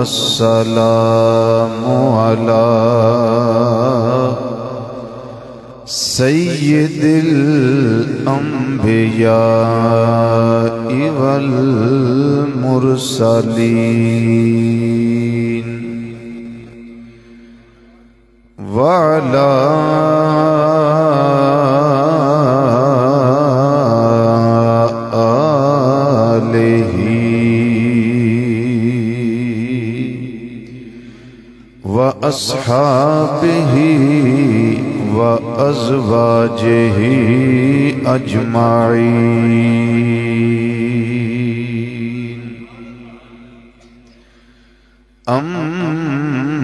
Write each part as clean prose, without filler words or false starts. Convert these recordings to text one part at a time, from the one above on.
والسلام على سید الانبیاء والمرسلین وعلى وأصحابه وأزواجه أجمعين أما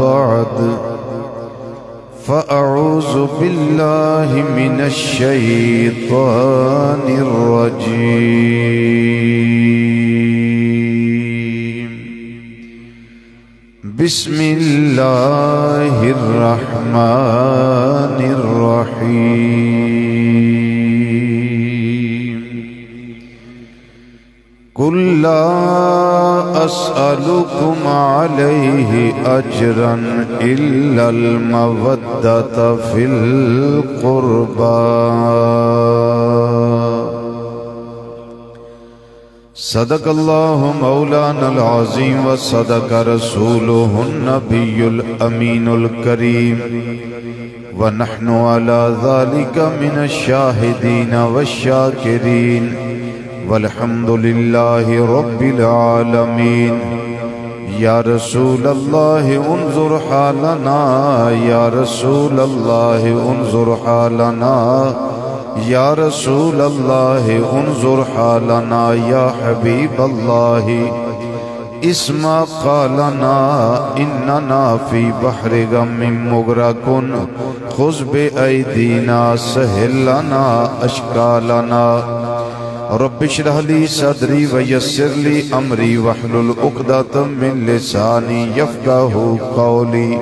بعد فأعوذ بالله من الشيطان الرجيم بسم الله الرحمن الرحيم قل لا أسألكم عليه أجرا إلا المودة في القربى صدق الله مولانا العظيم وصدق رسوله النبي الأمين الكريم ونحن على ذلك من الشاهدين والشاكرين والحمد لله رب العالمين يا رسول الله انظر حالنا يا رسول الله انظر حالنا یا رسول اللہ انظر حالنا یا حبیب اللہ اسمع قالنا اننا فی بحر غم مغرقن خذ بأیدینا سہل لنا اشکالنا رب اشرح لی صدری ویسر لی امری واحلل عقدۃ من لسانی یفقہوا قولی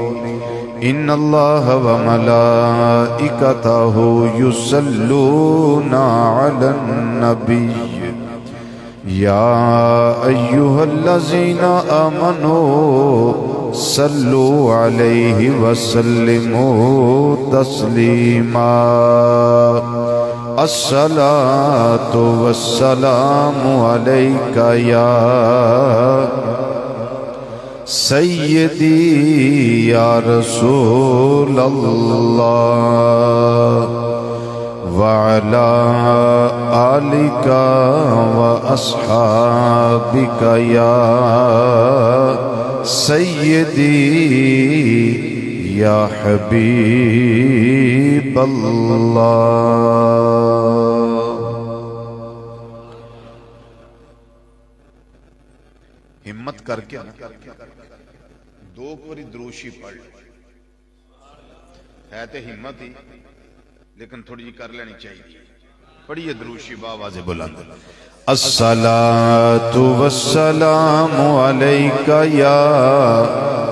ان اللہ وملائکتہ یصلون علی النبی یا ایہا الذین آمنوا صلوا علیہ وسلموا تسلیما الصلاة والسلام علیک یا سیدی یا رسول اللہ وعلا آلک و اصحابک یا سیدی یا حبیب اللہ ہمت کر کے دو پوری دروشی پڑھ ہے تے ہمت ہی لیکن تھوڑی جی کر لینی چاہیے پڑھیے دروشی باواز بلند الصلاة والسلام علیک یا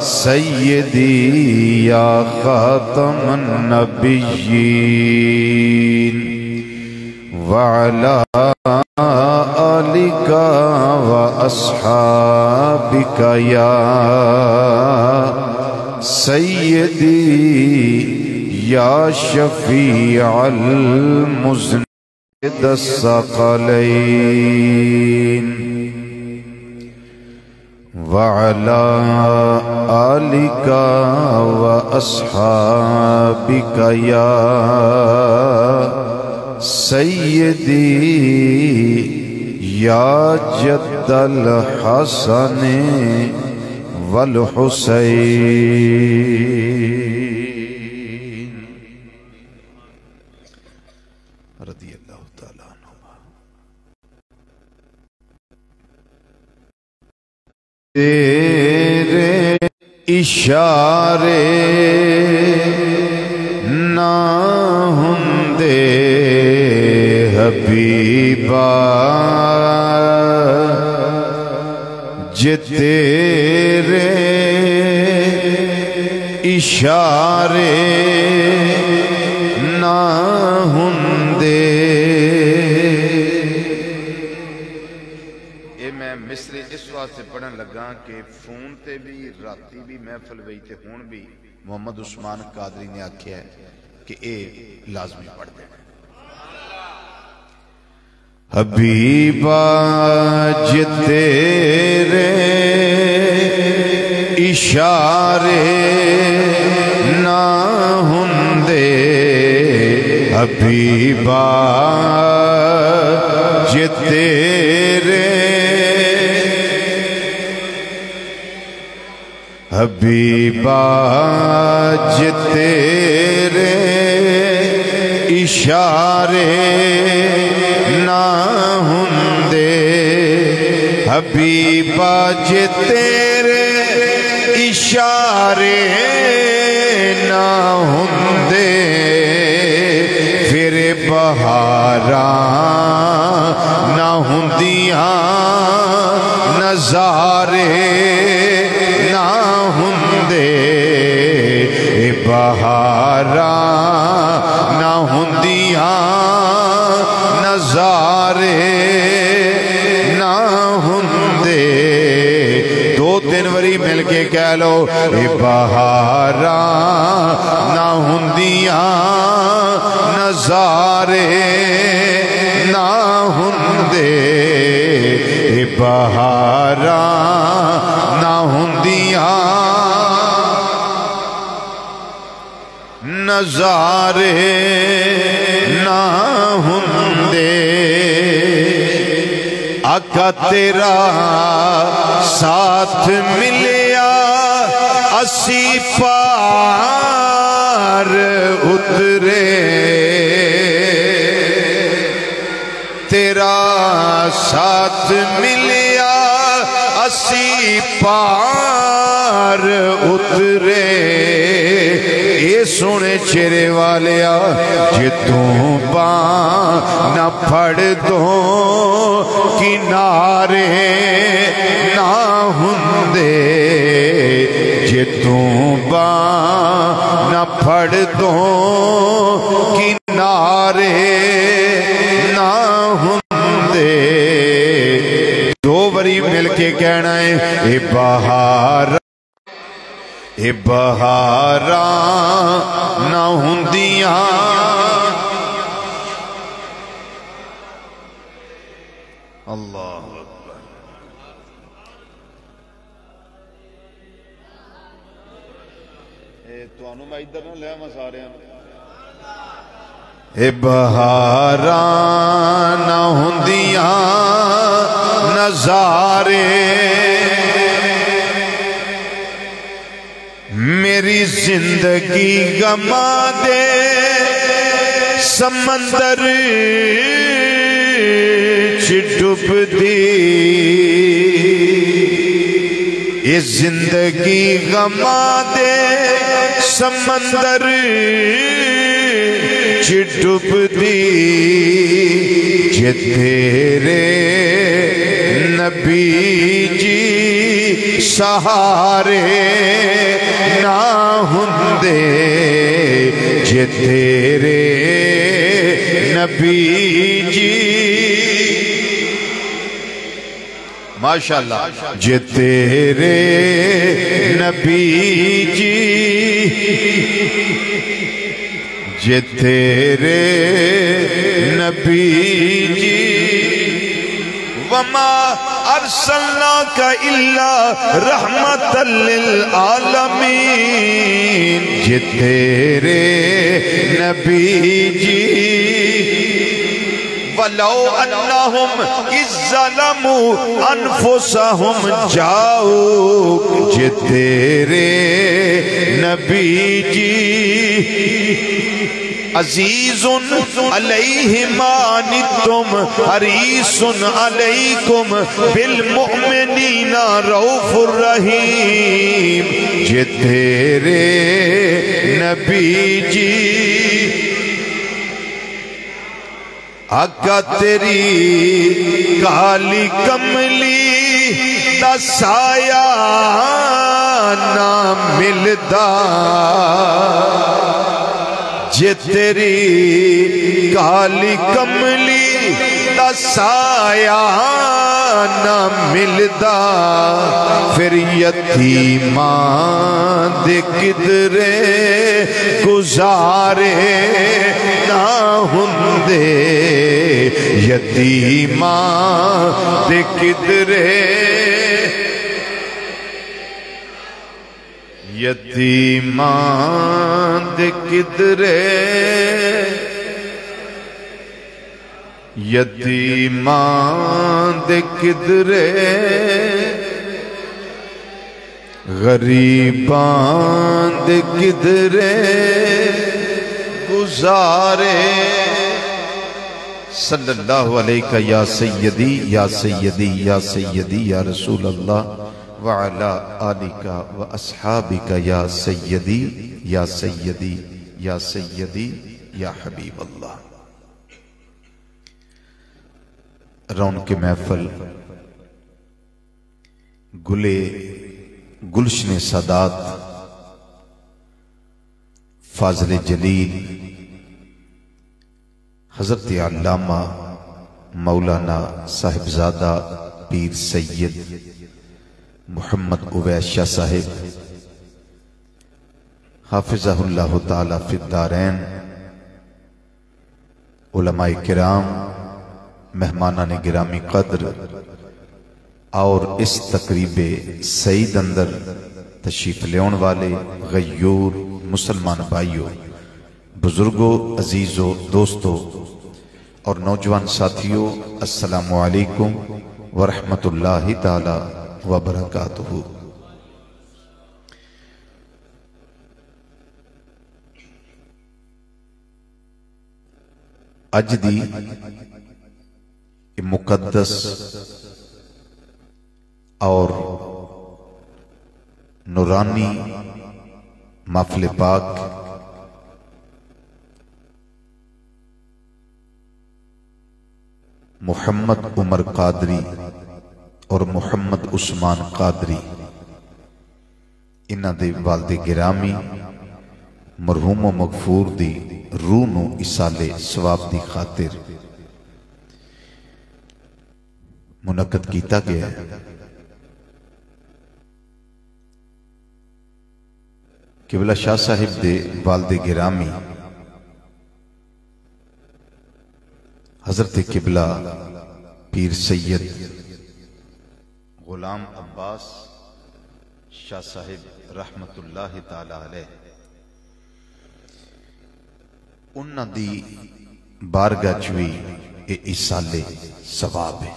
سیدی یا خاتم النبیین وعلا آلک و اصحابک یا سیدی یا شفیع المذنب الثقلین وعلا آلک و اصحابک یا سیدی یا جد الحسن والحسین رضی اللہ تعالیٰ عنہ تیرے اشارے نہ ہندے حبیبا جے تیرے اشارے نہ ہندے مصری اس واسطے پڑھن لگا کہ فون تے بھی راتی بھی محفل وئی تے ہون بھی محمد عثمان قادری نے آکھیا ہے کہ اے لازمی پڑھ دے حبیبا جے تیرے اشارے نہ ہوندے حبیبا جے تیرے حبیبا جے تیرے اشارے نہ ہوندے حبیبا جے تیرے اشارے نہ ہوندے پھر بہاراں نہ ہوندیاں نظارے نہ ہوندے بہاراں نہ ہوندیاں نظارے نہ ہوندے دو تین وری مل کے کہہ لو بہاراں نہ ہوندیاں نظارے نہ ہوندے بہاراں نہ ہوندیاں نظارے نہ ہوندے آقا تیرا ساتھ ملیا اسی پار اترے تیرا ساتھ ملیا اسی پار اترے اے سونے چہرے والیا جے توں باں نہ پھڑ دو کنارے نہ ہوندے جے توں باں نہ پھڑ دو کنارے نہ ہوندے دو بری مل کے کہنا ہے اے بہاراں نہ ہوندیاں اللہ اکبر تو انو میں ادھر نہ لے ہم سارے ہیں اے بہاراں نہ ہوندیاں نظارے میری زندگی گما دے سمندر ڈوب دی یہ زندگی گما دے سمندر ڈوب دی جے تیرے نبی جی سہارے نہ ہوندے جے تیرے نبی جی ماشاءاللہ جے تیرے نبی جی جے تیرے نبی جی وما ارسلناک الا رحمتا للعالمین جے تیرے نبی جی وَلَوْ أَنَّهُمْ إِذْ ظَلَمُوا أَنفُسَهُمْ جَاءُوكَ جے تیرے نبی جی عزیز علیہ ما عنتم حریص علیکم بالمؤمنین رؤوف الرحیم جے تیرے نبی جی آقا تیری کالی کملی دا سایہ نہ ملدا جے تیری کالی کملی دا سایہ نہ ملدا پھر یتیمان دے کدرے گزارے نہ ہوندے یتیمان دے کدرے یتیمان دے کدرے یتیمان دے کدرے غریبان دے کدرے گزارے صلی اللہ علیہ یا سیدی یا سیدی یا سیدی یا رسول اللہ وعلا آلکا و اصحابکا یا سیدی یا سیدی یا سیدی یا حبیب اللہ۔ رونق محفل گلے گلشن سادات فاضل جلیل حضرت علامہ مولانا صاحبزادہ پیر سید محمد اویس شاہ صاحب حافظہ اللہ تعالی فی الدارین، علماء کرام، مہمانان گرامی قدر اور اس تقریب سعید اندر تشریف لیون والے غیور مسلمان بھائیوں، بزرگوں، عزیزوں، دوستوں اور نوجوان ساتھیوں، السلام علیکم ورحمۃ اللہ تعالی وبرکاتہ۔ اج دی مقدس اور نورانی محفل پاک محمد عمر قادری اور محمد عثمان قادری انہاں دے والد گرامی مرحوم و مغفور دی روح نو اصالے ثواب دی خاطر منعقد کیتا گیا ہے۔ قبلہ شاہ صاحب دے والد گرامی حضرت قبلہ پیر سید غلام عباس شاہ صاحب رحمت اللہ تعالی علیہ انہاں دی بارگاہ چوی اے اصالے ثواب ہے۔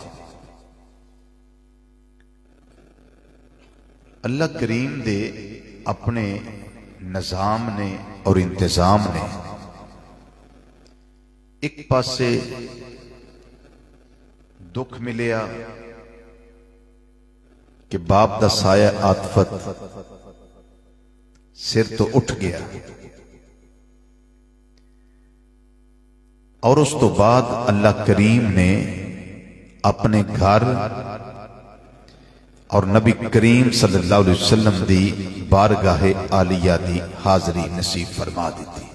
اللہ کریم دے اپنے نظام نے اور انتظام نے ایک پاسے دکھ ملیا کہ باپ دا سایہ عاطفت سر تو اٹھ گیا، اور اس تو بعد اللہ کریم نے اپنے گھر اور نبی کریم صلی اللہ علیہ وسلم دی بارگاہ عالیہ دی حاضری نصیب فرما دیتی۔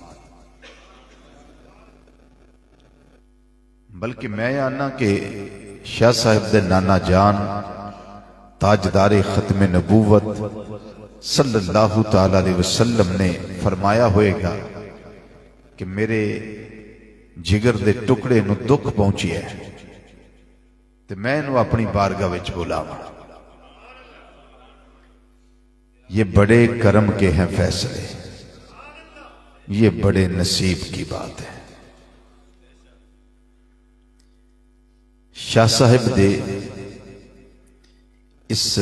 بلکہ میں آنا کہ شاہ صاحب دے نانا جان تاجدار ختم نبوت صلی اللہ تعالی علیہ وسلم نے فرمایا ہوئے گا کہ میرے جگر دے ٹکڑے نو دکھ پہنچی ہے تو میں نو اپنی بارگاہ وچ بلاواں۔ یہ بڑے کرم کے ہیں فیصلے، یہ بڑے نصیب کی بات ہے۔ شاہ صاحب دے اس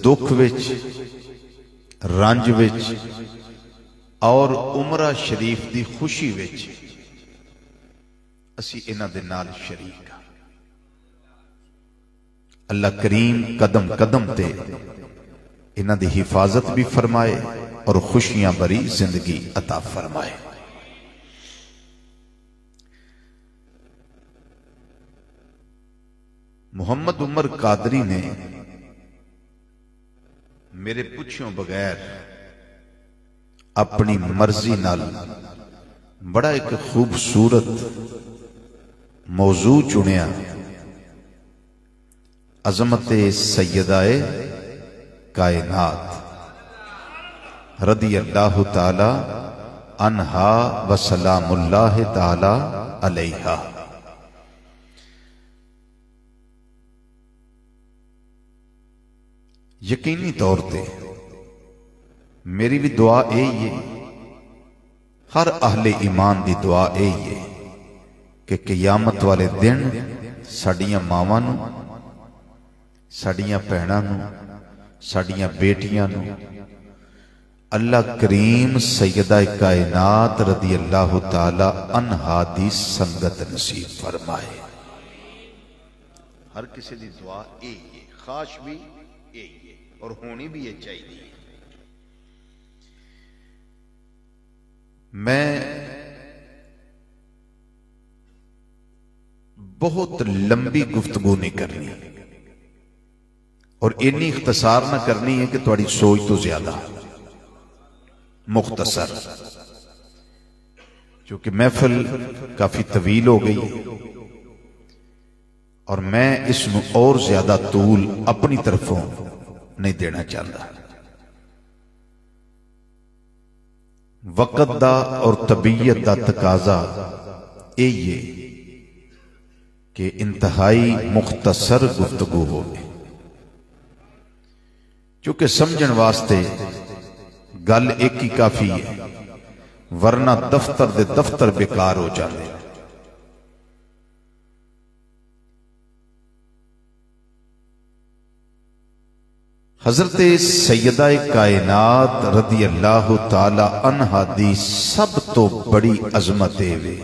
دکھ وچ، رنج وچ اور عمرہ شریف دی خوشی وچ اسی انہاں دے نال شریک ہاں۔ اللہ کریم قدم قدم تے انہاں دی حفاظت بھی فرمائے اور خوشیاں بری زندگی عطا فرمائے۔ محمد عمر قادری نے میرے پوچھوں بغیر اپنی مرضی نال بڑا ایک خوبصورت موضوع چنیا عظمت سیدہ کائنات رضی اللہ تعالی عنہا و سلام اللہ تعالی علیہا۔ یقینی طور تے میری بھی دعا یہی ہے، ہر اہل ایمان دی دعا یہی ہے کہ قیامت والے دن ساڈیاں ماواں نوں، ساڈیاں بہناں نوں، ساڈیاں بیٹیاں نوں اللہ کریم سیدہ کائنات رضی اللہ تعالی عنہا دی سنگت نصیب فرمائے۔ ہر کسی دی دعا یہی ہے، خواہش بھی یہی ہے اور ہونی بھی یہ چاہیے۔ میں بہت لمبی گفتگو نہیں کرنی اور اتنی اختصار نہ کرنی ہے کہ تھوڑی سوچ تو زیادہ، مختصر، کیونکہ محفل کافی طویل ہو گئی اور میں اس نو اور زیادہ طول اپنی طرفوں نہیں دینا چاہتا۔ وقت دا اور طبیعت دا تقاضا یہ کہ انتہائی مختصر گفتگو ہو گئی، کیونکہ سمجھن واسطے گل ایک ہی کافی ہے، ورنہ دفتر دے دفتر بیکار ہو جاتے۔ حضرت سیدہ کائنات رضی اللہ تعالی عنہا دی سب تو بڑی عظمت ہے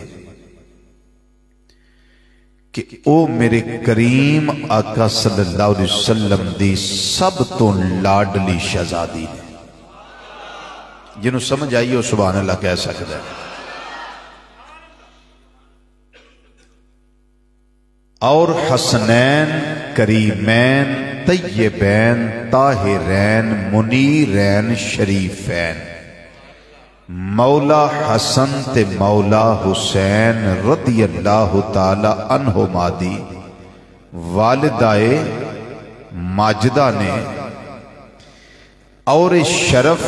کہ او میرے کریم آقا صلی اللہ علیہ وسلم دی سب تو لاڈلی شہزادی نے۔ جنہوں سمجھ آئیے سبحان اللہ کہہ سکتا ہے۔ اور حسنین کریمین طیبین طاہرین منیرین شریفین مولا حسن تے مولا حسین رضی اللہ تعالی عنہما دی والدائے ماجدہ نے، اور شرف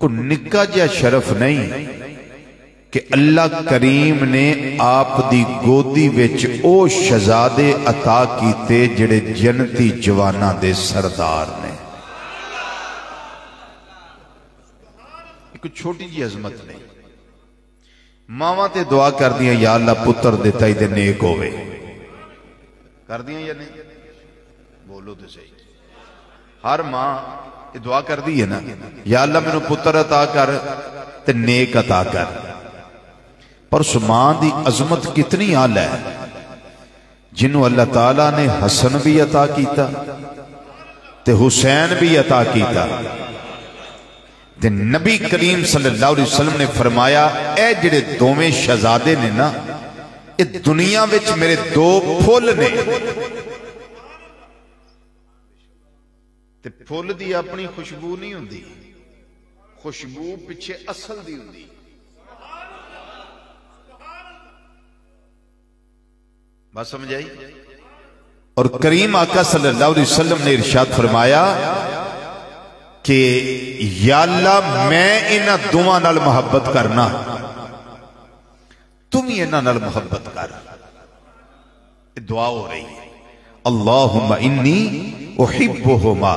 کو نکا جا شرف نہیں کہ اللہ کریم نے آپ دی گودی وچ او شہزادے عطا کیتے جڑے جنتی جوانہ دے سردار نے۔ ایک چھوٹی جی عظمت نہیں، ماواں تے دعا کر دیا یا اللہ پتر دیتا ہی دے نیک ہوئے، کر دیا یا نہیں؟ بولو تو صحیح۔ ہر ماں دعا کر دی ہے نا، یا اللہ میں نے پتر عطا کر تے نیک عطا کر، پر اس ماں دی عظمت کتنی اعلی ہے جنہوں اللہ تعالیٰ نے حسن بھی عطا کیتا تے حسین بھی عطا کیتا تے نبی کریم صلی اللہ علیہ وسلم نے فرمایا اے جڑے دوویں شہزادے نے نا اے دنیا وچ میرے دو پھول نے، تے پھول دی اپنی خوشبو نہیں ہوندی، خوشبو پیچھے اصل دی ہوندی۔ بات سمجھ آئی؟ اور کریم آقا صلی اللہ علیہ وسلم نے ارشاد فرمایا کہ یا اللہ میں انہاں دوواں نال محبت کرنا، تم ہی انہاں نال محبت کر۔ دعا ہو رہی ہے اللہم انی احبہما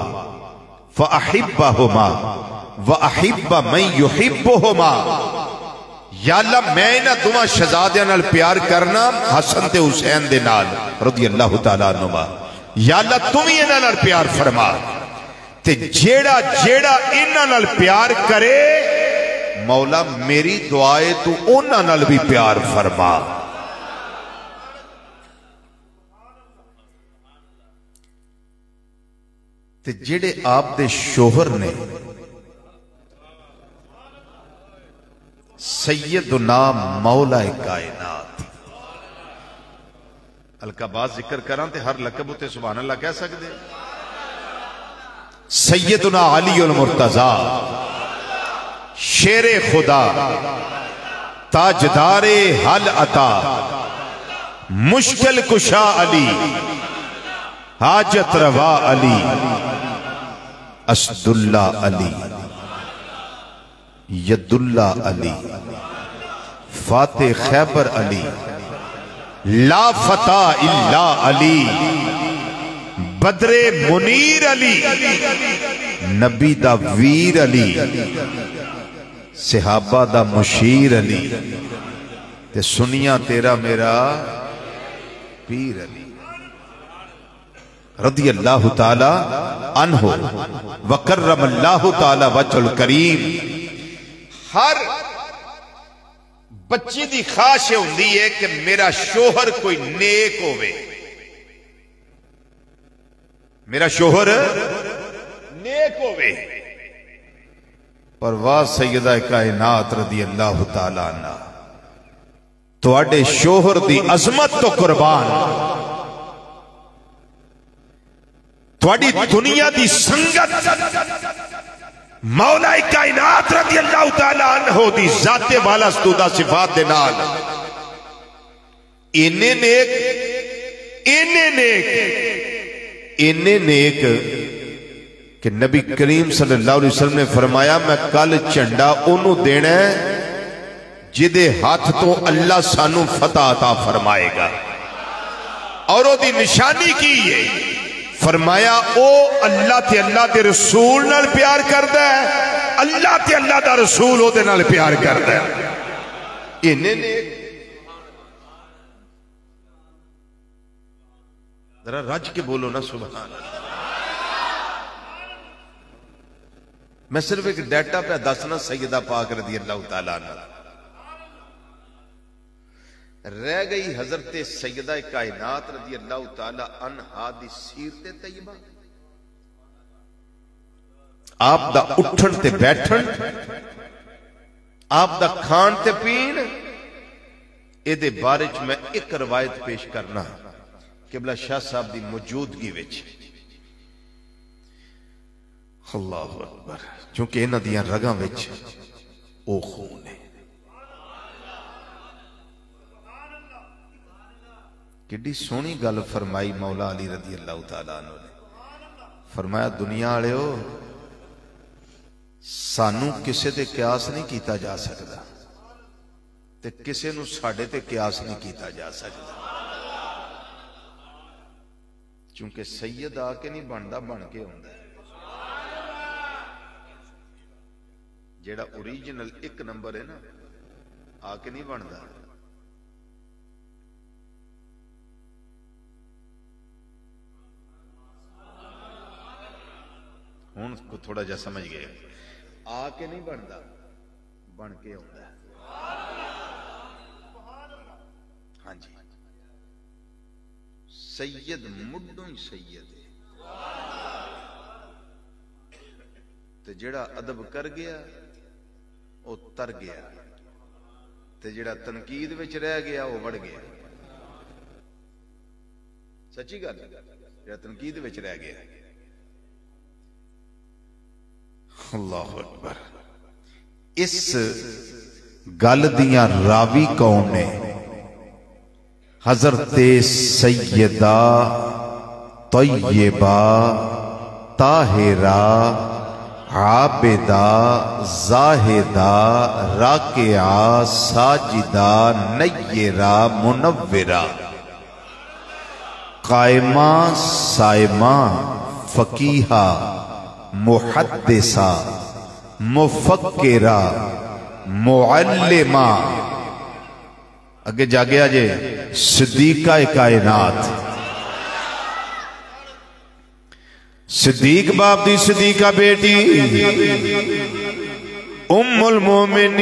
فاحبہما واحب من یحبہما۔ یا اللہ میں انہاں دوواں شہزادیاں نال پیار کرنا حسن تے حسین دے نال رضی اللہ تعالیٰ عنہما۔ یا اللہ تم ہی انہاں نال پیار فرما تے جیڑا جیڑا انہاں نال پیار کرے مولا میری دعائے تو انہاں نال بھی پیار فرما۔ تے جیڑے آپ دے شوہر نے سیدنا مولا کائنات، القابات ذکر کران تے ہر لقب تے سبحان اللہ کہہ سکتے، سیدنا علی المرتضی شیر خدا تاجدار حل عطا مشکل کشا علی حاجت روا علی، اسد اللہ علی، ید اللہ علی، فاتح خیبر علی، لا فتح الا علی، بدر منیر علی، نبی دا ویر علی، صحابہ دا مشیر علی، تے سنیا تیرا میرا پیر علی رضی اللہ تعالی عنہ وکرم اللہ تعالی وجہ الکریم۔ ہر بچی دی خواہش ہوندی ہے کہ میرا شوہر کوئی نیک ہوئے، میرا شوہر نیک ہوئے، پر واہ سیدہ کائنات رضی اللہ تعالی عنہ تواڈے شوہر دی عظمت تو قربان، تواڈی دنیا دی سنگت مولا کائنات رضی اللہ تعالی عنہ دی ذات والا استودہ صفات دے نال اینے نیک کہ نبی کریم صلی اللہ علیہ وسلم نے فرمایا میں کل چنڈا انہوں دینا ہے جدے ہاتھ تو اللہ سانو فتح عطا فرمائے گا، اور وہ دی نشانی کی ہے، فرمایا او اللہ تے رسول نال پیار کردہ ہے، اللہ تے اللہ دا رسول او دے نال پیار کردہ ہے۔ انہیں نے ذرا رج کے بولو نا سبحان اللہ۔ میں صرف ایک ڈیٹا پہ دسنا سیدہ پاک رضی اللہ تعالیٰ عنہ، رہ گئی حضرت سیدہ کائنات رضی اللہ تعالیٰ عنہ دی سیرت طیبہ، آپ دا اٹھن تے بیٹھن، آپ دا کھان تے پین، اے دے بارے چ میں ایک روایت پیش کرنا قبلہ شاہ صاحب دی موجودگی وچ۔ اللہ اکبر، چونکہ انہاں دیاں رگاں وچ او خون ہے۔ کڈی سونی گل فرمائی مولا علی رضی اللہ تعالیٰ عنہ نے، فرمایا دنیا والے ہو سانو کسے تے قیاس نہیں کیتا جا سکتا تے کسے نو ساڑھے تے قیاس نہیں کیتا جا سکتا، چونکہ سید آ کے نہیں بندا، بن کے ہوندا ہے۔ جیڑا اوریجنل ایک نمبر ہے نا آ کے نہیں بندا۔ ہون کو تھوڑا جا سمجھ گئے، آ کے نہیں بندا، بن کے ہوندا ہے۔ ہاں جی، سید مڈوں ہی سید ہے، تے جڑا ادب کر گیا وہ تر گیا، تے جڑا تنقید وچ رہ گیا وہ وڑ گیا۔ سچی گل، جڑا تنقید وچ رہ گیا۔ اللہ اکبر۔ اس گل دیاں راوی کون نے؟ حضرت سیدہ طیبہ طاہرہ عابدہ زاہدہ راکعہ ساجدہ نیرہ منورہ، قائمہ صائمہ فقیہہ محدثہ مفکرہ معلمہ، اگے جا گیا جے صدیقہ کائنات، صدیق باپ دی صدیقہ بیٹی ام المومنین،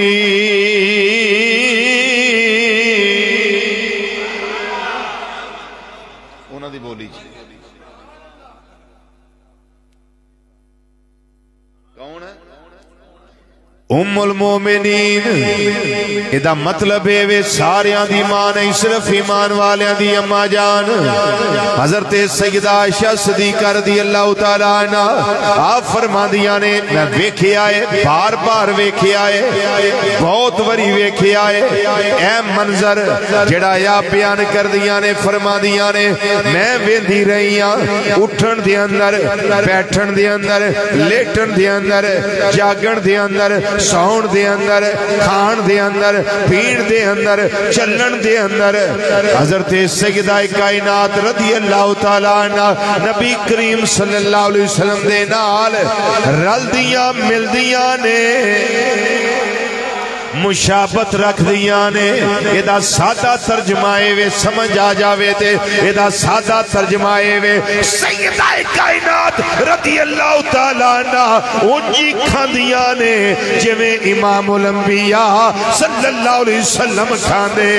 انہاں دی بولی جی کون ہے؟ ام المومنین ادا مطلب ہے وے ساریاں دی ماں نہیں صرف ایمان والیاں دی اما جان حضرت سیدہ عائشہ صدیقہ رضی اللہ تعالیٰ عنہ آپ فرما دیا نے میں ویکھے آئے بار بار ویکھے آئے بہت وری ویکھے آئے اے منظر جڑا یا بیان کر دیا نے فرما دیا نے میں ویندی رہی ہاں اٹھن دے اندر بیٹھن دے اندر لیٹن دے اندر جاگن دے اندر سون دے اندر کھان دے اندر پین دے اندر چلن دے اندر حضرت سیدہ کائنات رضی اللہ تعالیٰ عنہ نبی کریم صلی اللہ علیہ وسلم دے نال رل دیاں مل دیاں نے مشابت رکھ دیاں نے ایدہ سادہ ترجمائے وے سمجھ آ جاوے تے ایدہ سادہ ترجمائے وے سیدہ کائنات رضی اللہ تعالیٰ عنہ اونجی کھان دیاں نے جویں امام الانبیاء صلی اللہ علیہ وسلم کھان دے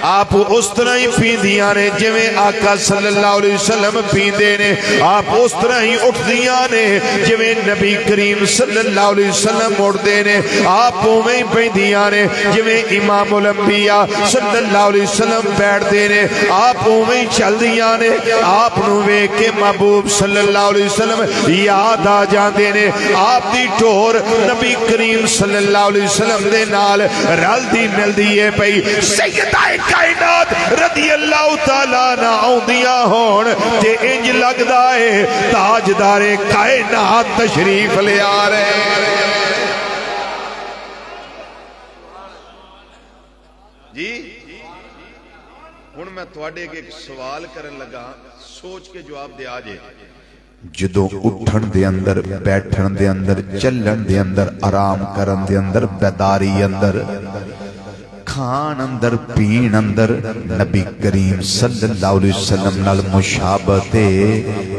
آپ اس طرح ہی پین دیاں نے جویں آقا صلی اللہ علیہ وسلم پین دے نے آپ اس طرح ہی اٹھ دیاں نے جویں نبی کریم صلی اللہ علیہ وسلم اٹھ دے نے آپ اویں پین دیاں نے جویں امام الانبیاء صلی اللہ علیہ وسلم بیٹھ دے نے آپ اویں چل دیاں نے آپ نو ویکھ کے محبوب صلی اللہ علیہ وسلم یاد آ جاندے نے آپ دی ٹور نبی کریم صلی اللہ علیہ وسلم دے نال رل دی مل دی ہے پئی سیدہ کائنات رضی اللہ تعالیٰ نہ آؤندیاں ہون تے انج لگدا ہے تاجدار کائنات تشریف لے آ رہے جی ہن میں تواڈے ایک سوال کرن لگا سوچ کے جواب دے آجے جدوں اٹھن دے اندر بیٹھن دے اندر چلن دے اندر آرام کرن دے اندر بیداری اندر کھان اندر پین اندر نبی کریم صلی اللہ علیہ وسلم نال مشابہت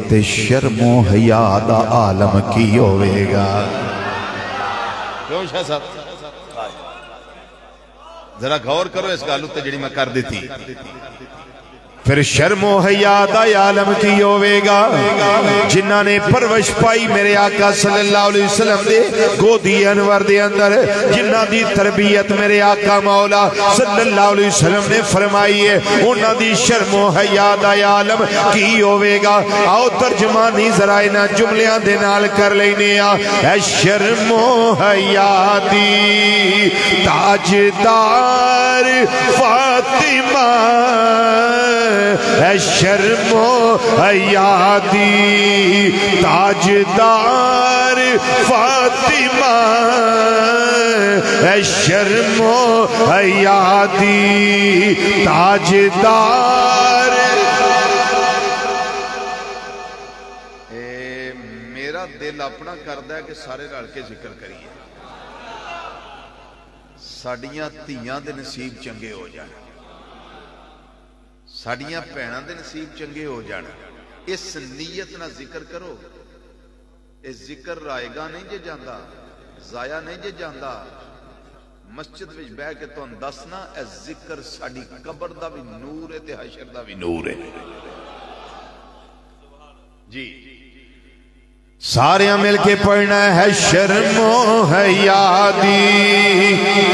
تے شرم و حیا دا عالم کی ہوئے گا کیوں شاہ صاحب ذرا غور کرو اس گالو تے جڑی میں کر دیتی پھر شرم و حیا دا عالم کی ہوئے گا جنہاں نے پرورش پائی میرے آقا صلی اللہ علیہ وسلم دے گودی انور دے اندر جنہاں دی تربیت میرے آقا مولا صلی اللہ علیہ وسلم نے فرمائی ہے انہاں دی شرم و حیا دا عالم کی ہوئے گا آؤ ترجمانی ذرائنا جملیاں دے نال کر لینے اے شرم و حیا دی تاجدار فاطمہ اے شرم و حیا دی تاجدار فاطمہ اے شرم و حیا دی تاجدار میرا دل اپنا کردہ ہے کہ سارے رل کے ذکر کریے ساڑیاں تیاں دے نصیب چنگے ہو جائیں ساڑیاں پہناں دے نصیب چنگے ہو جانا اس نیت نہ ذکر کرو اس ذکر رائے گا نہیں جے جاندہ ضائع نہیں جے جاندہ مسجد وچ بہ کے تو اندسنا اے ذکر ساڑی قبر دا بھی نور ہے تے حشر دا بھی نور ہے جی سارے مل کے پڑھنا ہے شرم و حیا دی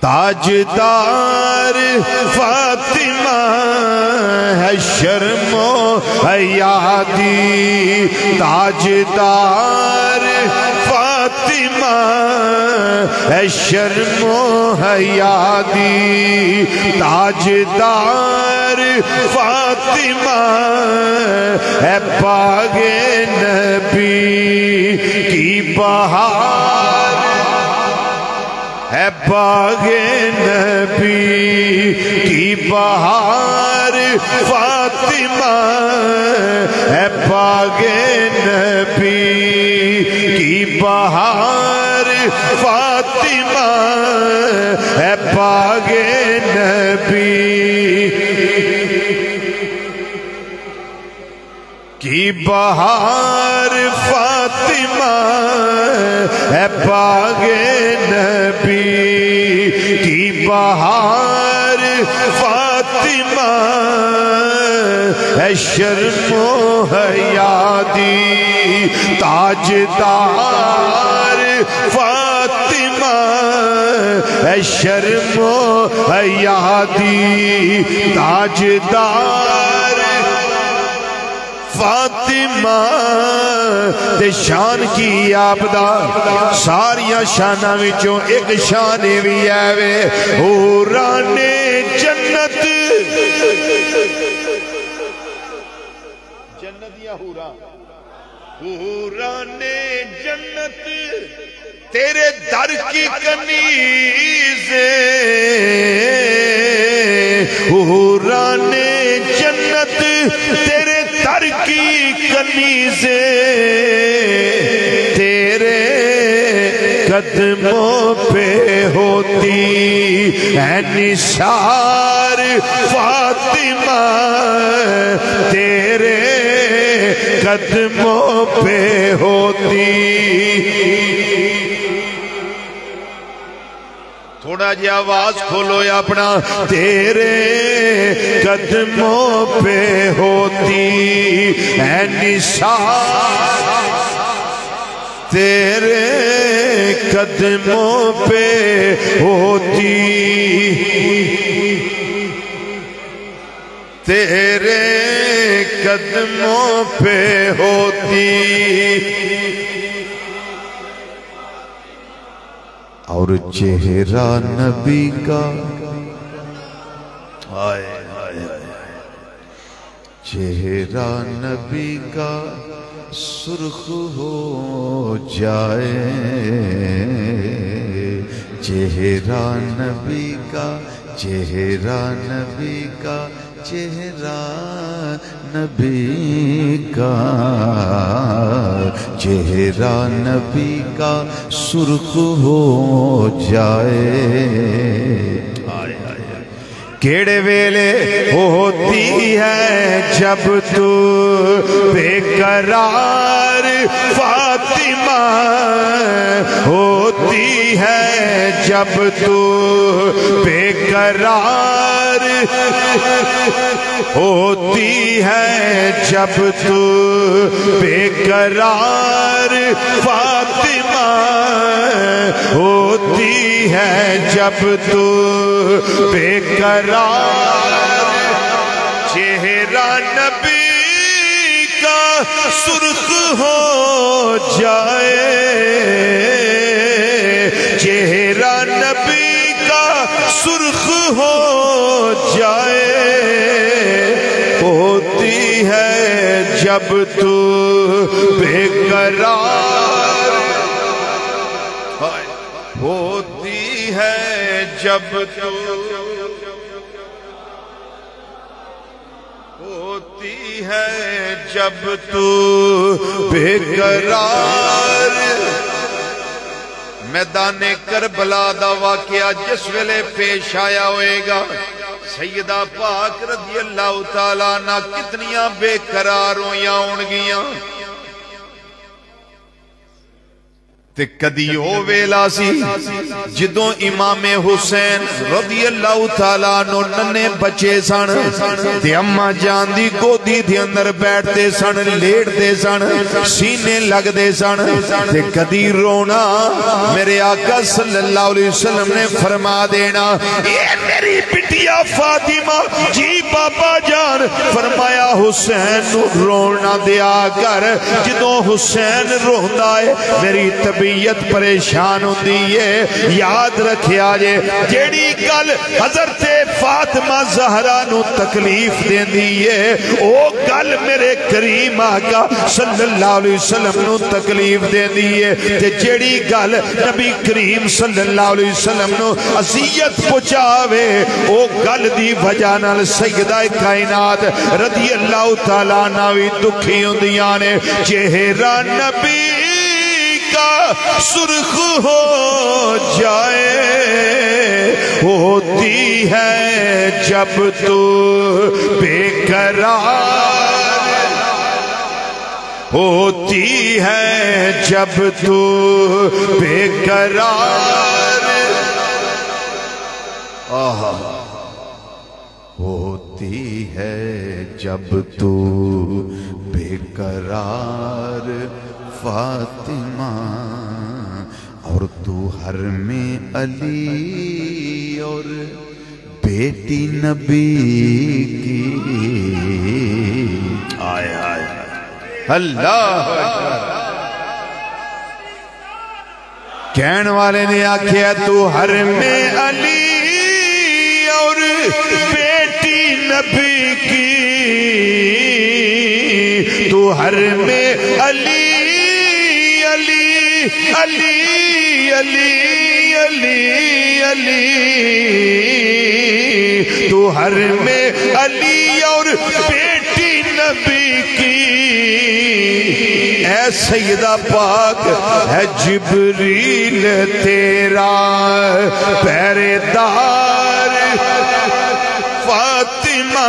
تاجدار فاطمہ ہے شرم و حیا دی تاجدار فاطمہ ہے شرم و حیا دی تاجدار فاطمہ ہے باغ نبی کی بہار ہے باغ نبی کی بہار فاطمہ ہے باغ نبی کی بہار فاطمہ ہے باغ نبی کی بہار فاطمہ ہے باغ نبی کی بہار فاطمہ ہے شرم و حیا دی تاجدار فاطمہ ہے شرم و حیا دی تاجدار فاطمہ تے شان کی آپ دا ساریاں شانہ وچوں ایک شان بھی آوے حوران جنت جنت یا حوران جنت تیرے در کی کنیزیں حوران جنت تیرے در کی کنیزیں تیرے قدموں پہ ہوتی ہے نثار فاطمہ تیرے قدموں پہ ہوتی تھوڑا جی آواز کھولو یا اپنا تیرے قدموں پہ ہوتی ہے نثار تیرے قدموں پہ ہوتی تیرے قدموں پہ ہوتی اور چہرہ نبی کا چہرہ نبی کا سرخ ہو جائے چہرہ نبی کا چہرہ نبی کا چہرہ نبی کا چہرہ نبی کا سرخ ہو جائے کیڑے ویلے ہوتی ہے جب تو بے قرار فاطمہ ہوتی ہے جب تو بے قرار ہوتی ہے جب تو بے قرار فاطمہ ہوتی ہے جب تو بے قرار چہرہ نبی کا سرخ ہو جائے چہرہ نبی کا سرخ ہو جائے ہوتی ہے جب تو بے قرار ہوتی ہے جب تو ہوتی ہے جب تو بے قرار میدان کربلا دا واقعہ جس ویلے پیش آیا ہوئے گا سیدہ پاک رضی اللہ تعالیٰ عنہ کتنیاں بے قرار ہویاں ہونگیاں تے کدی او ویلا سی جدوں امام حسین رضی اللہ تعالیٰ عنہ ننے بچے سن تے اماں جان دی گودی دے اندر بیٹھتے سن لیٹتے سن سینے لگ دے سن تے کدی رونا میرے آقا صلی اللہ علیہ وسلم نے فرما دینا اے میری بٹیا فاطمہ جی بابا جان فرمایا حسین نو رونا دیا کر جدوں حسین روندہ ہے میری طبیعت پریشان ہوندی ہے یاد رکھے آجے جیڑی کل حضرت فاطمہ زہرا نو تکلیف دین دیئے او کل میرے کریم آقا صلی اللہ علیہ وسلم نو تکلیف دین دیئے تے جیڑی کل نبی کریم صلی اللہ علیہ وسلم نو عزیت پچاوے او کل دی وجہ نال سیدہ کائنات رضی اللہ تعالیٰ ناوی دکھی ہوندیانے چہرہ نبی سرخ ہو جائے ہوتی ہے جب تو بے قرار ہوتی ہے جب تو بے قرار ہوتی ہے جب تو بے قرار فاطمہ، اور تو ہر میں علی اور بیٹی نبی کی۔ آئے آئے اللہ کہن والے نے آکھیا تو ہر میں علی اور بیٹی نبی کی، تو ہر میں علی علی علی علی علی علی، تو ہر میں علی اور بیٹی نبی کی۔ اے سیدہ پاک ہے جبریل تیرا پہرے دار فاطمہ،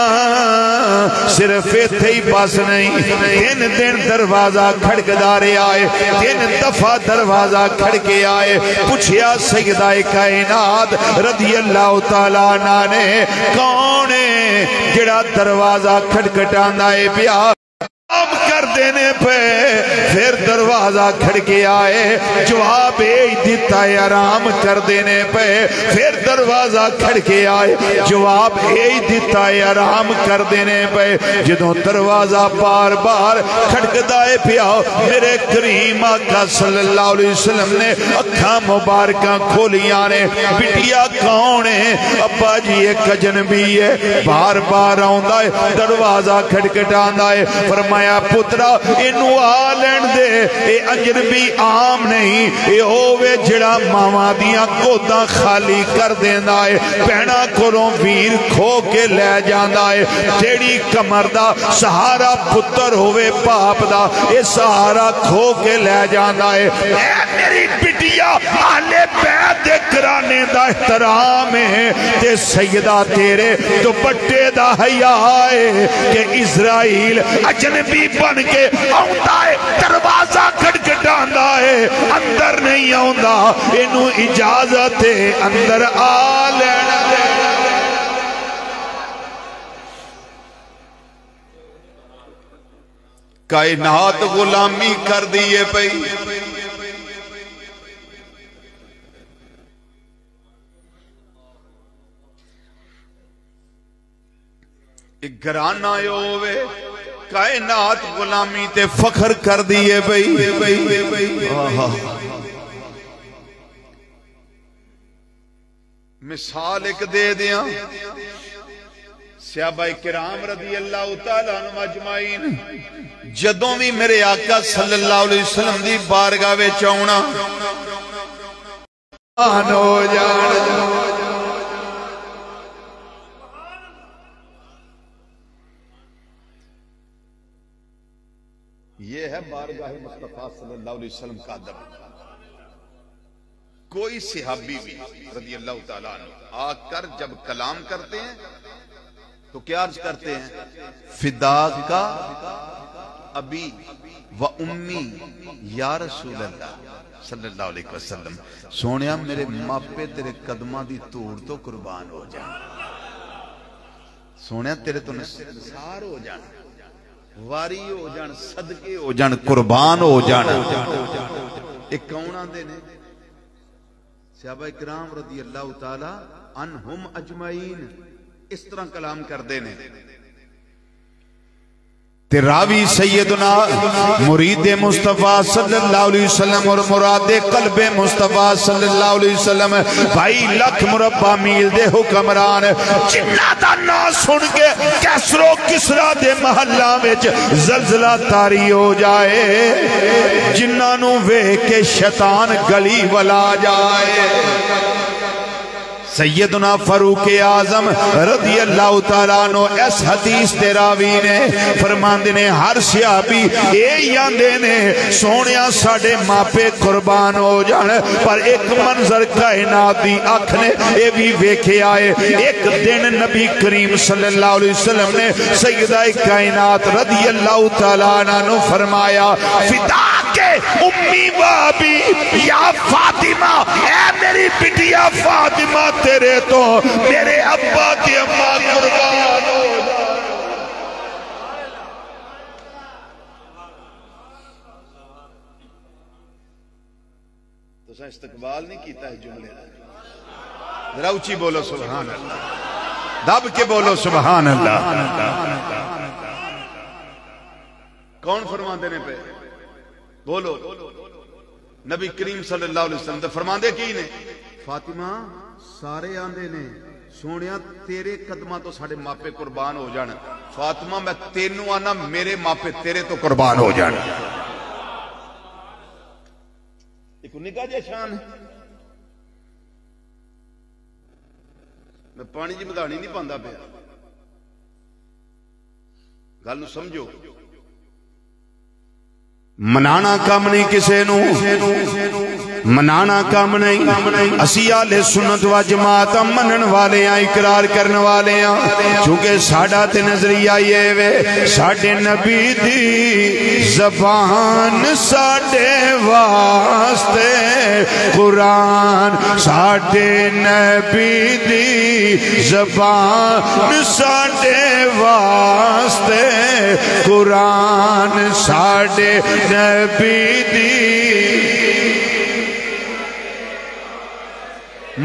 صرف ایتھے ہی بس نہیں، 3 دن دروازہ کھڑکدارے آئے، 3 دفعہ دروازہ کھڑکے آئے، پوچھیا سیدہ کائنات رضی اللہ تعالیٰ عنہ نے کون ہے جڑا دروازہ کھڑکٹاندہ ہے پیا؟ آم کر دینے پہ پھر دروازہ کھڑکے آئے، جواب ایج دیتا ہے آرام کر دینے پہ پھر دروازہ کھڑکے آئے، جواب ایج دیتا ہے آرام کر دینے پہ۔ جدوں دروازہ بار بار کھڑکدا ہے پیا، میرے کریم آقا صلی اللہ علیہ وسلم نے اکھاں مبارکاں کھولیاں نے، بٹیا کون ہے؟ ابا جی ایک اجنبی ہے، بار بار آؤندا ہے دروازہ کھڑکٹاندا ہے۔ فرمایا پترا انہوں آلین دے، اے اجنبی عام نہیں، اے ہووے جڑا ماما دیاں گوداں خالی کر دیندہ ہے، پہنا کولوں ویر کھو کے لے جاندہ ہے، تیڑی کمر دا سہارا پتر ہووے پاپ دا، اے سہارا کھو کے لے جاندہ ہے۔ اے میری بٹیا آلے بیعت کرانے دا احترام ہے، تے سیدہ تیرے دوپٹے دا حیاء ہے کہ اسرائیل اجنبی بن کے آؤندا ہے، دروازہ کھٹکھٹاندا ہے، اندر نہیں آؤندا، انہوں اجازت ہے اندر آ لینا دے۔ کائنات غلامی کر دیئے پئی، ایک گھرانہ ہوئے کائنات غلامی تے فخر کر دیئے بھئی۔ مثال ایک دے دیاں، صحابہ کرام رضی اللہ تعالیٰ عنہ اجمعین جدوں بھی میرے آقا صلی اللہ علیہ وسلم دی بارگاہ وچ آونا ہو جان۔ یہ ہے بارگاہ مصطفیٰ صلی اللہ علیہ وسلم کا ادب۔ کوئی صحابی بھی رضی اللہ تعالیٰ عنہ آ کر جب کلام کرتے ہیں تو کیا عرض کرتے ہیں؟ فدا کا ابی و امی یا رسول اللہ صلی اللہ علیہ وسلم، سونیا میرے ماپے تیرے قدمہ دی توڑ تو قربان ہو جان، سونیا تیرے تو نثار ہو جان، واری ہو جان، صدقے ہو جان، قربان ہو جان۔ ایک کون آندے نے؟ صحابہ اکرام رضی اللہ تعالی عنہم اجمعین اس طرح کلام کر دینے۔ تراوی سیدنا مرید مصطفیٰ صلی اللہ علیہ وسلم اور مراد قلب مصطفیٰ صلی اللہ علیہ وسلم، بھائی لکھ مربع میل دے حکمران، جنہ دا نا سن کے کیسر و کسرا دے محلہ وچ زلزلہ تاری ہو جائے، جنہ نو وے کے شیطان گلی ولا جائے۔ سیدنا فاروق اعظم رضی اللہ تعالیٰ عنہ اس حدیث تراوی نے فرماندے نے ہر صحابی اے یاندے نے سونیا ساڑے ماپے قربان ہو جان، پر ایک منظر کائنات دی آنکھ نے اے بھی ویکھے آئے۔ ایک دن نبی کریم صلی اللہ علیہ وسلم نے سیدہ کائنات رضی اللہ تعالیٰ عنہ فرمایا فدا کے امی بابی یا فاطمہ، اے میری بٹیا فاطمہ تیرے تو میرے ابا تے اماں قربان ہو جائے۔ تو سا استقبال نہیں کیتا ہے جملے ذرا اونچی بولو سبحان اللہ، دب کے بولو سبحان اللہ۔ کون فرما دینے پہ بولو؟ نبی کریم صلی اللہ علیہ وسلم فرما دے کی نے فاطمہ سارے آندے نے سونیا تیرے قدمہ تو ساڑھے ماپے قربان ہو جانا، فاطمہ میں تینوں آنا میرے ماپے تیرے تو قربان ہو جانا۔ ایک نکاح جے شان ہے، میں پانی جی مدانی نہیں پاندہ پہ، گل نو سمجھو۔ منانا کام نہیں کسے نو، منانا کام نہیں، اسی اہل سنت و جماعت منن والے ہیں، اقرار کرنے والے ہیں، چونکہ ساڑھا تے نظریہ یہ وے ساڑھے نبی دی زبان ساڑھے واسطے قرآن، ساڑھے نبی دی زبان ساڑھے واسطے قرآن، ساڑھے نبی دی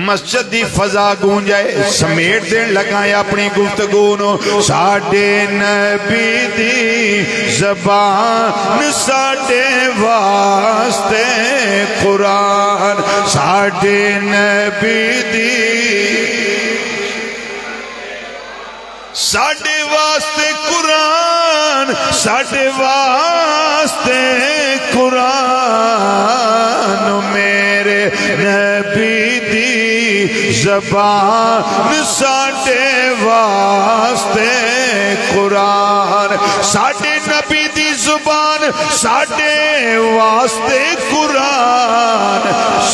مسجد دی فضا گونجائے سمیٹ دین لگائیں اپنی گفتگونو، ساڑھے نبی دی زبان ساڑھے واسطے قرآن، ساڑھے نبی دی ساڑھے واسطے قرآن، ساڑھے واسطے قرآن، میرے نبی دی زبان ساڑھے واسطے قرآن، ساڑھے نبی دی زبان ساڑھے واسطے قرآن،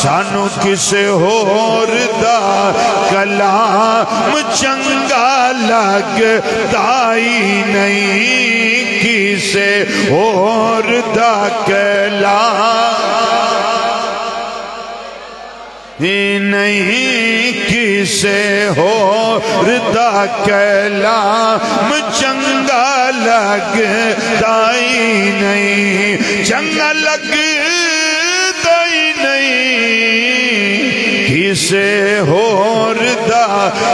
سانو کسے ہور دا کلام چنگا لگتا ہی نہیں، کسے ہور دا کلام نہیں، کسے ہور دا کلام چنگا لگتا ہی نہیں، چنگا لگتا ہی نہیں، کسے ہور دا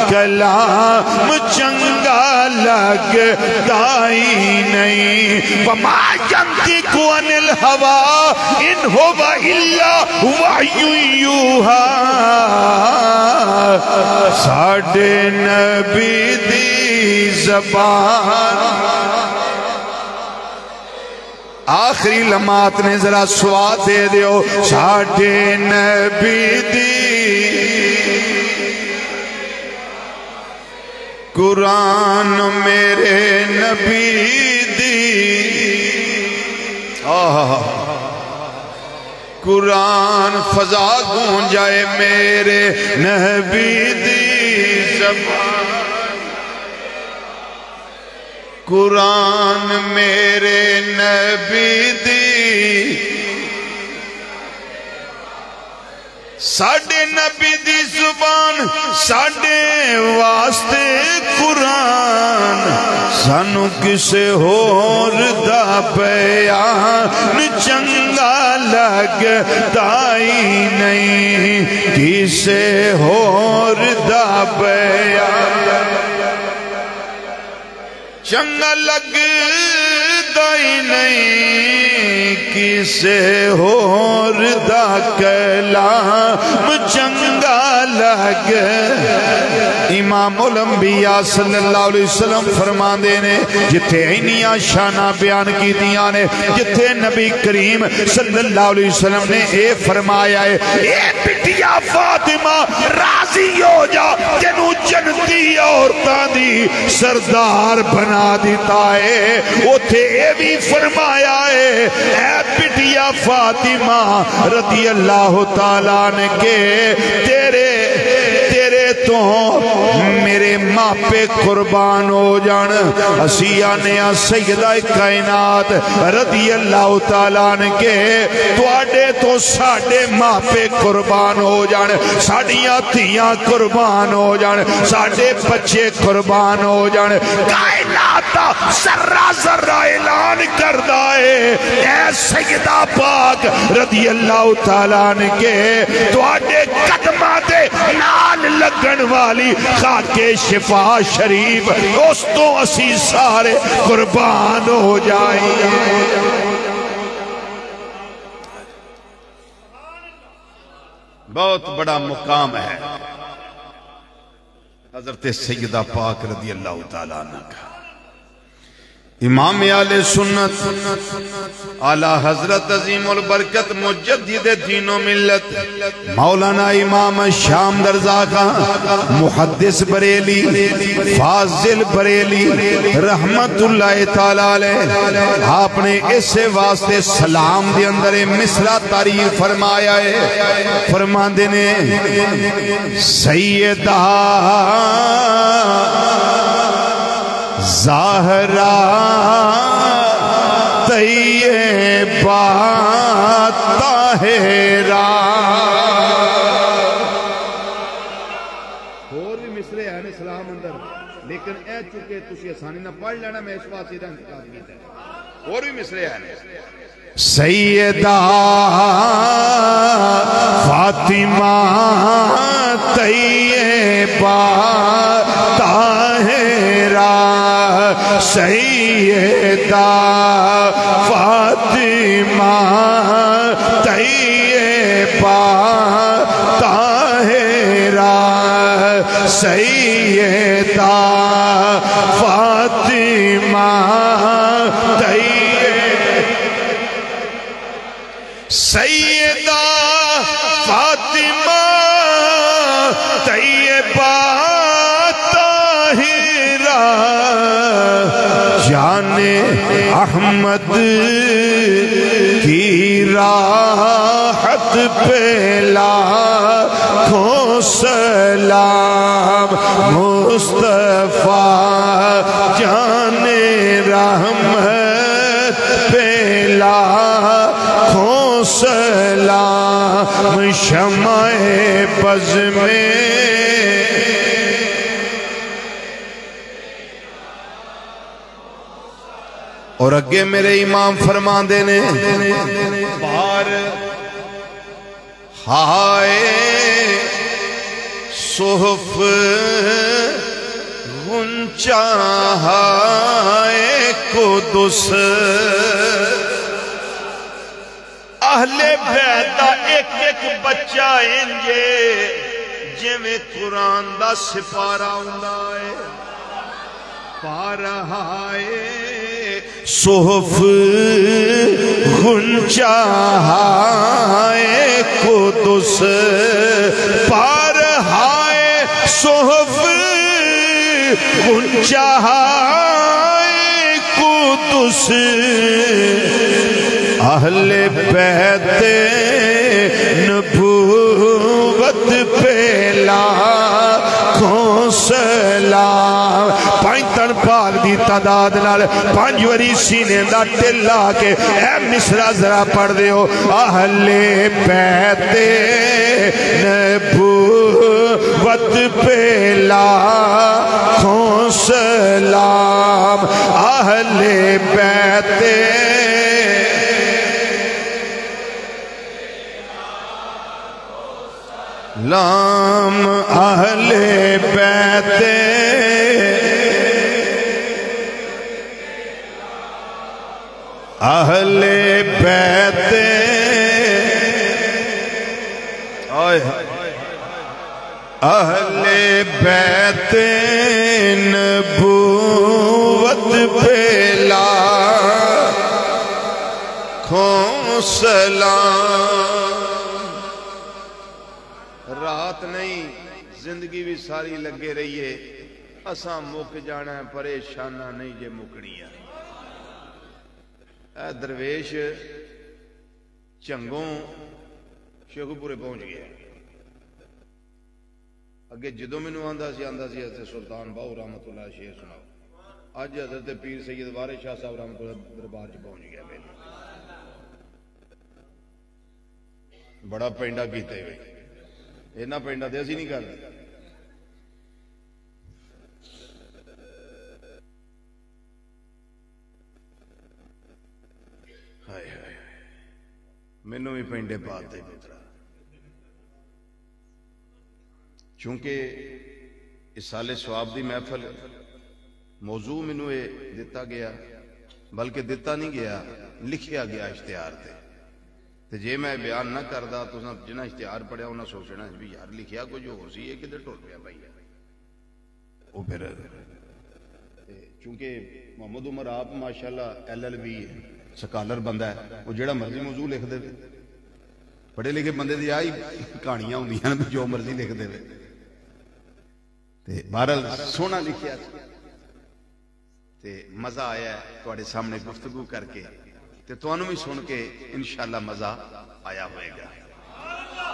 کلام چنگا لگتا ہی نہیں۔ وَمَا يَنطِقُ عَنِ الْهَوَىٰ إِنْ هُوَ إِلَّا وَحْيٌ يُوحَىٰ، ساڑھے نبی دی زبان۔ آخری لمحات نے ذرا سواد دے دیو، ساڑھے نبی دی قرآن، میرے نبی دی قرآن، فضا گونجائے میرے نبی دی زبان، قرآن میرے نبی دی ساڑھے نبی دی زبان ساڑھے واسطے قرآن، سانو کسے ہور دا بیان چنگا لگتا ہی نہیں، کسے ہور دا بیان چنگا لگتا ہی نہیں، کسے ہور دا کلام چنگا لگ۔ امام الانبیاء صلی اللہ علیہ وسلم فرما دینے جتھے اینیاں شانہ بیان کی دیاں نے، جتھے نبی کریم صلی اللہ علیہ وسلم نے اے فرمایا ہے اے بٹیا فاطمہ راضی ہو جا، جنو جنتی عورتاں دی سردار بنا دیتا ہے، اتھے اے بھی فرمایا ہے اے بٹیا فاطمہ رضی اللہ تعالیٰ نے کہ تیرے تو میرے ماپے قربان ہو جان اسی آنے سیدہ کائنات رضی اللہ تعالیٰ عنہ کے تواڈے تو ساڈے ماپے قربان ہو جان ساڈیاں دھیاں قربان ہو جان ساڈے بچے قربان ہو جان کائنات دا ذرہ ذرہ اعلان کردا ہے اے سیدہ پاک رضی اللہ تعالیٰ عنہ کے تواڈے قدماں دے نال لگن والی خاک شفا شریف اس تو اسی سارے قربان ہو جائیں بہت بڑا مقام ہے حضرت سیدہ پاک رضی اللہ تعالیٰ عنہ کا امام اہل سنت اعلی حضرت عظیم البرکت مجدد دین و ملت مولانا امام شام درزا کا محدث بریلی فاضل بریلی رحمت اللہ تعالی علیہ آپ نے اس واسطے سلام دے اندر مصرع تعریف فرمایا ہے فرماندے نے سیدہ زہرا طیبہ طاہرہ اور بھی مصرے ہیں سلام اندر لیکن اے چکے تسی آسانی نہ پڑھ لینا میں اس واسطے رنگ کتاب کیتا ہے اور بھی مصرے ہیں سیدہ فاطمہ طیبہ طاہرہ سیدہ فاطمہ طیبہ طاہرہ سیدہ فاطمہ سیدہ فاطمہ طیبہ طاہرہ جان احمد کی راحت پہ لاکھوں سلام مصطفیٰ جان رحمت پہ لاکھوں سلام شمع بز میں اور اگے میرے امام فرمان دینے بار ہائے صحف غنچہ ہائے قدس اہل بیت دا ایک ایک بچہ انجے جویں قرآن دا سپارہ ہوندا ہے پارہائے صحف غنچہ ہائے قدس پارہائے صحف غنچہ ہائے قدس اہل بیت نبوت پہ لاکھوں سلام پائنتن پاک دی تعداد نال پانچوری سینے دا ٹلا کے اے مصرع ذرا پڑھ دیو اہل بیت نبوت پہ لاکھوں سلام اہل بیت لام اہل بیت اہل بیت اہل بیت نبوت پہ لاکھوں سلام رات نہیں زندگی بھی ساری لگے رہیے اساں مک جانا ہے پریشانہ نہیں جے مکڑیاں اے درویش چنگوں شیخو پورے پہنچ گیا اگے جدوں مینوں آندا سی حضرت سلطان باہو رحمت اللہ شیر سناؤ، اج حضرت پیر سید وارث شاہ صاحب رحمت اللہ دربار چ پہنچ گیا میرے بڑا پینڈا کیتے ہوئے، اینا پینڈا تے اسی نہیں کرتے۔ ہائے ہائے مینوں بھی پینڈے پاتے پترا، چونکہ اصالِ ثواب دی محفل موضوع مینوں یہ دتا گیا، بلکہ دتا نہیں گیا، لکھیا گیا اشتہار تے جے میں بیان نہ کردا تو جنہ اشتہار پڑھیا انہاں سوچنا بھی یار لکھیا کچھ ہور سی، یہ کدھر ٹر پیا بھائی وہ پھر چونکہ محمد عمر آپ ماشاءاللہ LLB ہے، سکالر بندہ ہے، وہ جڑا مرضی موضوع لکھ دے، پڑھے لکھے بندے دی آئی کہانیاں ہوندیاں نے جو مرضی لکھ دے، بہرحال سونا لکھیا تے مزہ آیا ہے تواڈے سامنے گفتگو کر کے، تے تانوں بھی سن کے انشاءاللہ مزہ آیا ہوئے گا،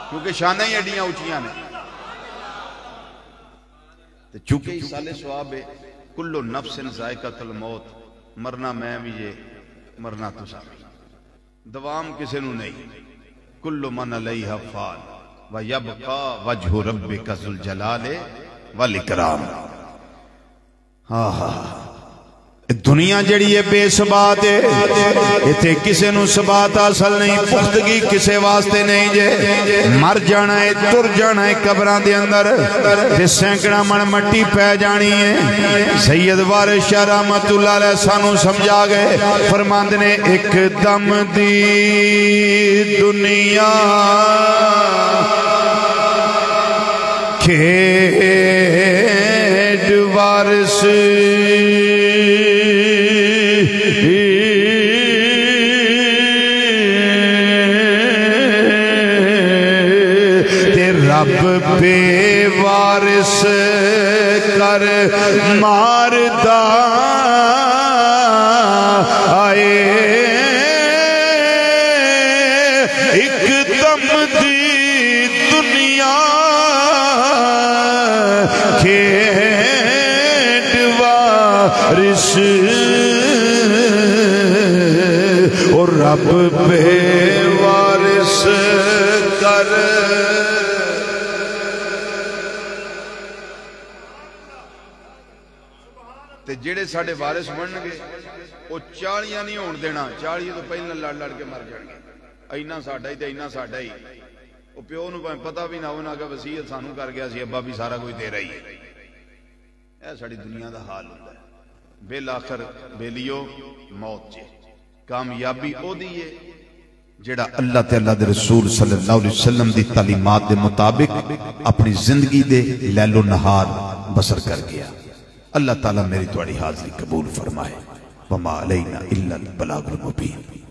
کیونکہ شانیں ہی ایڈیاں اونچیاں نے، تے چونکہ اصالِ ثواب ہے کل نفس ذائقۃ الموت، مرنا میں بھی یہ مرنا تساں بھی، دوام کسے نو نہیں، کل من علیہا فان ویبقا وجہ ربک ذو الجلال والاکرام۔ دنیا جڑی ہے بے ثبات ہے، ایتھے کسے نو ثبات حاصل نہیں، پختگی کسے واسطے نہیں جے، مر جانا ہے تر جانا ہے قبراں دے اندر، تے سینکڑا من مٹی پہ جانی ہے۔ سید وارث شاہ رحمت اللہ علیہ سانو سمجھا گئے، فرماندے نے ایک دم دی دنیا کھیڈ وارث رب بے وارث کر ماردہ آئے، ایک دم دی دنیا کھیڈ وارث، اور رب بے وارث کر تے جڑے ساڑھے وارث بنن گے وہ 40 نہیں ہون دینا، 40 تو پہلے لڑ لڑ کے مر جان گے، اینا ساڈا ہی تے اینا ساڈا ہی، وہ پیو نو پتہ بھی نہ ہونا کہ وصیت سانو کر گیا سی، ابا بھی سارا کوئی تیرا ہی ہے۔ اے ساڑی دنیا دا حال ہوندا ہے، بالآخر بیلیو موت جے، کامیابی او دی ہے جڑا اللہ تے اللہ دے رسول صلی اللہ علیہ وسلم دی تعلیمات دے مطابق اپنی زندگی دے لیل و نہار بسر کر گیا۔ اللہ تعالیٰ میری تواڈی حاضری قبول فرمائے، وما علینا الا البلاغ المبین۔